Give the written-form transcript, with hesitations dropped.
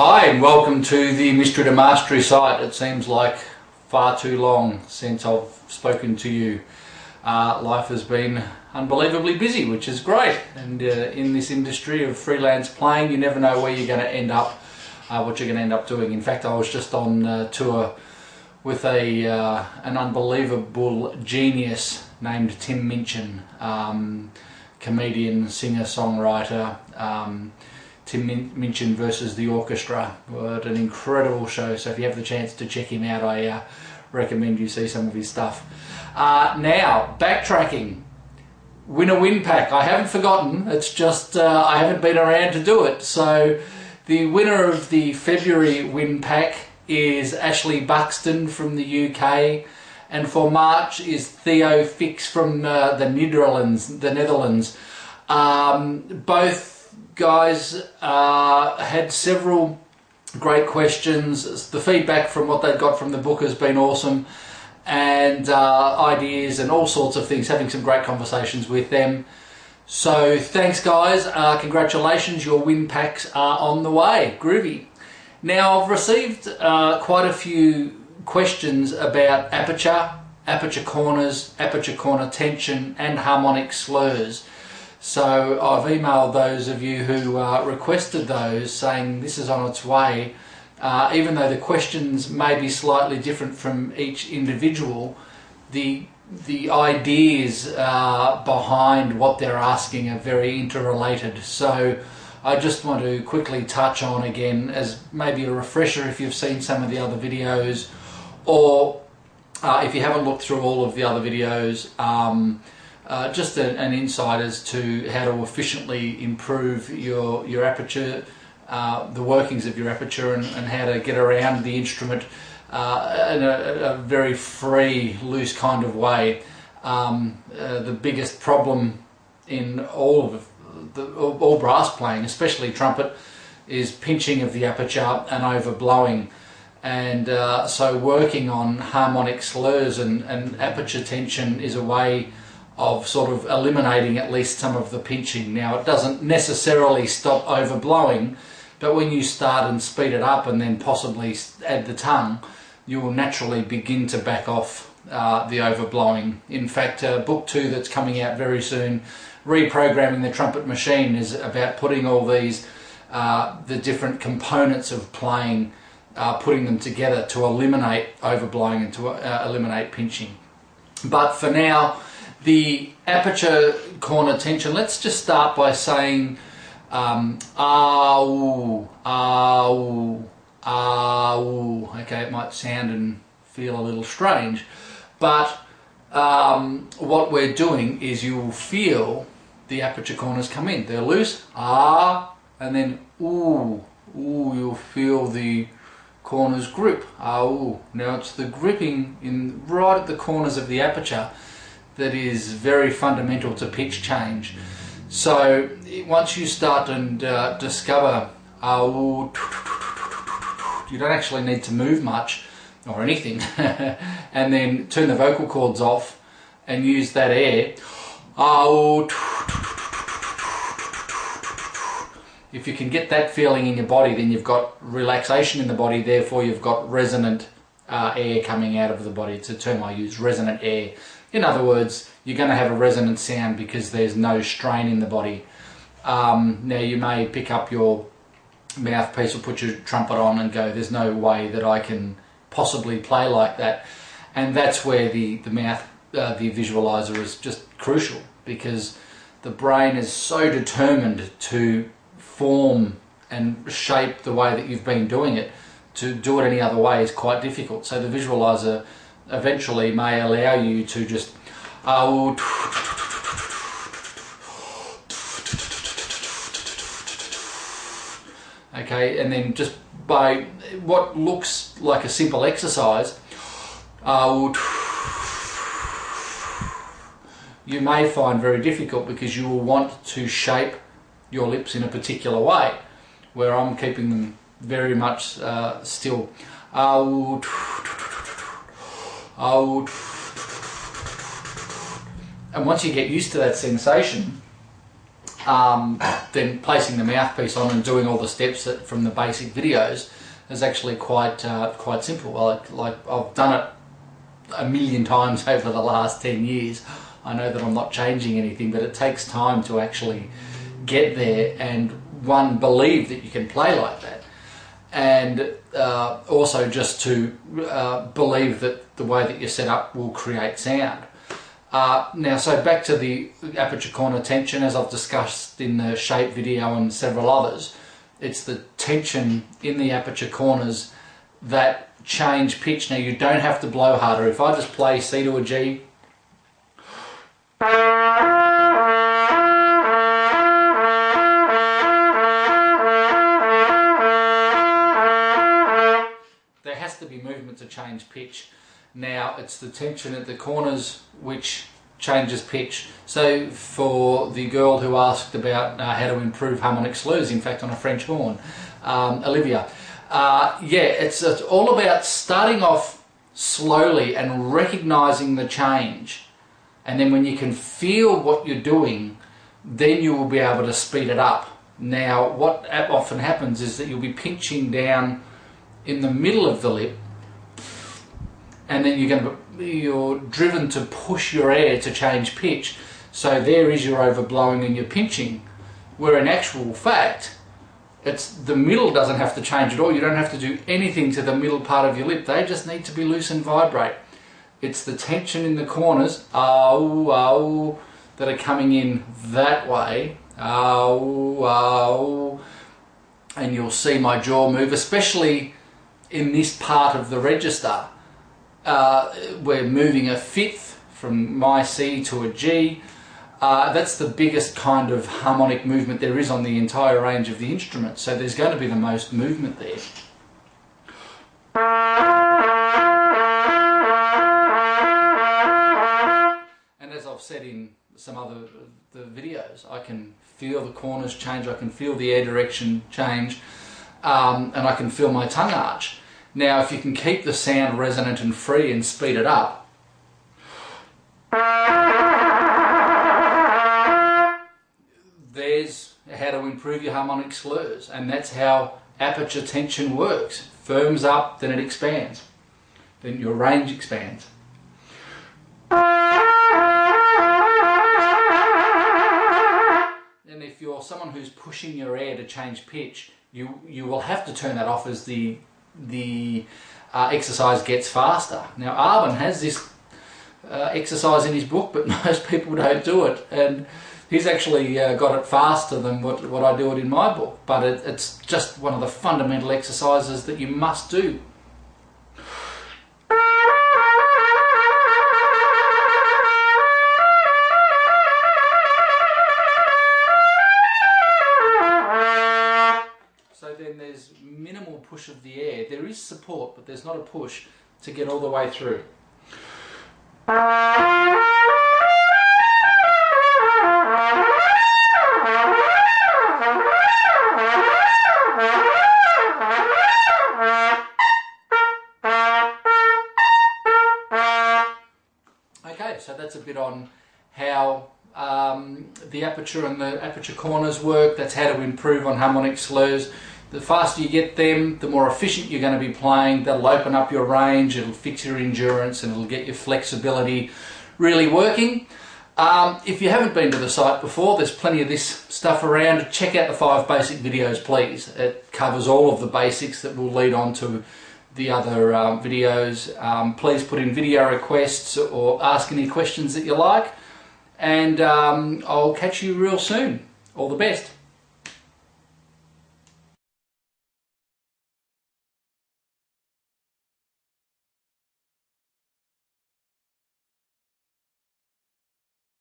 Hi and welcome to the Mystery to Mastery site. It seems like far too long since I've spoken to you. Life has been unbelievably busy, which is great, and in this industry of freelance playing you never know where you're going to end up, what you're going to end up doing. In fact, I was just on tour with an unbelievable genius named Tim Minchin, comedian, singer, songwriter. Tim Minchin versus the Orchestra. What an incredible show. So if you have the chance to check him out, I recommend you see some of his stuff. Now, backtracking. Win a win pack. I haven't forgotten. It's just I haven't been around to do it. So the winner of the February win pack is Ashley Buxton from the UK. And for March is Theo Fix from the Netherlands. Both guys had several great questions. The feedback from what they've got from the book has been awesome, and ideas and all sorts of things, having some great conversations with them. So thanks guys, congratulations, your win packs are on the way. Groovy. Now I've received quite a few questions about aperture, aperture corners, aperture corner tension and harmonic slurs. So I've emailed those of you who requested those, saying this is on its way. Even though the questions may be slightly different from each individual, the ideas behind what they're asking are very interrelated. So I just want to quickly touch on again, as maybe a refresher if you've seen some of the other videos, or if you haven't looked through all of the other videos, just an insight as to how to efficiently improve your aperture, the workings of your aperture, and how to get around the instrument in a very free, loose kind of way. The biggest problem in all brass playing, especially trumpet, is pinching of the aperture and overblowing. And so working on harmonic slurs and aperture tension is a way of sort of eliminating at least some of the pinching. Now, it doesn't necessarily stop overblowing, but when you start and speed it up and then possibly add the tongue, you will naturally begin to back off the overblowing. In fact, book 2 that's coming out very soon, Reprogramming the Trumpet Machine, is about putting all these, the different components of playing, putting them together to eliminate overblowing and to eliminate pinching. But for now, the aperture corner tension, let's just start by saying ah-ooh, ah-ooh, ah-ooh. Okay, it might sound and feel a little strange, but what we're doing is you will feel the aperture corners come in. They're loose, ah, and then ooh, ooh, you'll feel the corners grip, ah-ooh. Now it's the gripping in right at the corners of the aperture that is very fundamental to pitch change. So once you start and discover, you don't actually need to move much or anything, and then turn the vocal cords off and use that air. If you can get that feeling in your body, then you've got relaxation in the body, therefore you've got resonant air coming out of the body. It's a term I use, resonant air. In other words, you're going to have a resonant sound because there's no strain in the body. Now you may pick up your mouthpiece or put your trumpet on and go, there's no way that I can possibly play like that. And that's where the visualizer is just crucial, because the brain is so determined to form and shape the way that you've been doing it. To do it any other way is quite difficult. So the visualizer eventually may allow you to just okay, and then just by what looks like a simple exercise, you may find very difficult, because you will want to shape your lips in a particular way, where I'm keeping them very much still. And once you get used to that sensation, then placing the mouthpiece on and doing all the steps from the basic videos is actually quite simple. Like I've done it a million times over the last 10 years. I know that I'm not changing anything, but it takes time to actually get there and believe that you can play like that, and also just to believe that the way that you're set up will create sound. Now, so back to the aperture corner tension, as I've discussed in the shape video and several others, it's the tension in the aperture corners that change pitch. Now, you don't have to blow harder. If I just play C to a G, there has to be movement to change pitch. Now, it's the tension at the corners which changes pitch. So for the girl who asked about how to improve harmonic slurs, in fact on a French horn, Olivia, yeah, it's all about starting off slowly and recognizing the change, and then when you can feel what you're doing, then you will be able to speed it up. Now, what often happens is that you'll be pinching down in the middle of the lip, and then you're driven to push your air to change pitch. So there is your overblowing and your pinching, where in actual fact, it's the middle doesn't have to change at all. You don't have to do anything to the middle part of your lip. They just need to be loose and vibrate. It's the tension in the corners, oh, oh, that are coming in that way, oh, oh, and you'll see my jaw move, especially in this part of the register. We're moving a fifth from my C to a G. That's the biggest kind of harmonic movement there is on the entire range of the instrument, so there's going to be the most movement there. And as I've said in some other the videos, I can feel the corners change, I can feel the air direction change, and I can feel my tongue arch. Now, if you can keep the sound resonant and free and speed it up, there's how to improve your harmonic slurs, and that's how aperture tension works. Firms up, then it expands, then your range expands. And if you're someone who's pushing your air to change pitch, you will have to turn that off as the exercise gets faster. Now, Arben has this exercise in his book, but most people don't do it, and he's actually got it faster than what I do it in my book, but it's just one of the fundamental exercises that you must do. So then there's minimal push of the air. There is support, but there's not a push to get all the way through. Okay, so that's a bit on how the aperture and the aperture corners work. That's how to improve on harmonic slurs. The faster you get them, the more efficient you're going to be playing. That'll open up your range, it'll fix your endurance, and it'll get your flexibility really working. If you haven't been to the site before, there's plenty of this stuff around. Check out the 5 basic videos, please. It covers all of the basics that will lead on to the other videos. Please put in video requests or ask any questions that you like, and I'll catch you real soon. All the best.